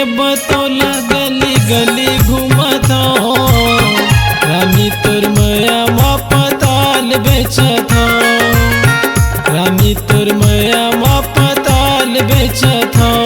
बतौला गली गली घूमत हो। रानी तोर माया मा पताल बेचत हो। रानी तोर माया मा पताल बेचत हो।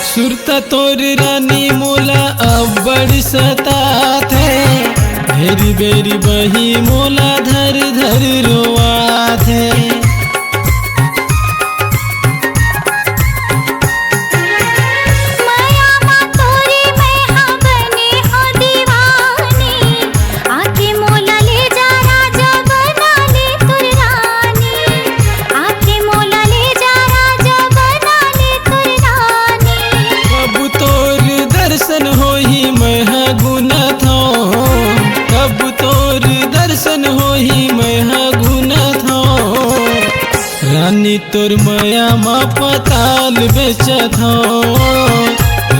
सुरता तोर रानी मोला अब बड़ी सतात है। भेरी बेरी बही मोला धर धर रोआत है। दर्शन होही मैं गुनत हो। कब तोर दर्शन होही मैं गुनत हो। रानी तोर माया मा पताल बेचत हो।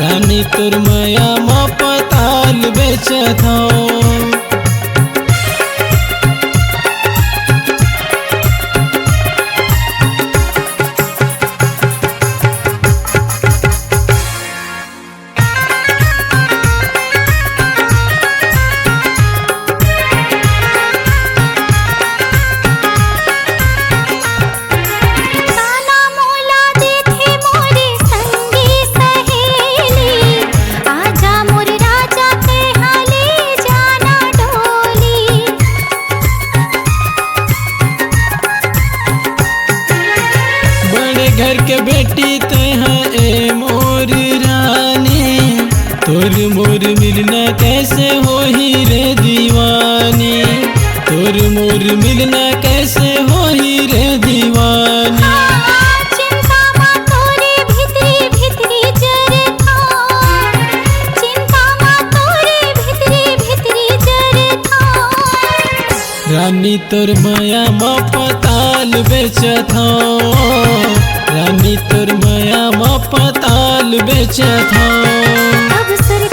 रानी तोर माया मा पताल बेचत हो। घर के बेटी ते हैं ए मोर रानी। तोर मोर मिलना कैसे होही रे दीवानी। तोर मोर मिलना कैसे होही रे दीवानी। चिंता मा तोरे भितरी भितरी जरता। चिंता मा तोरे भितरी भितरी जरता। रानी तोर माया मा पताल बेचत हो। रानी तोर माया मा पताल बेचत हो। अब सर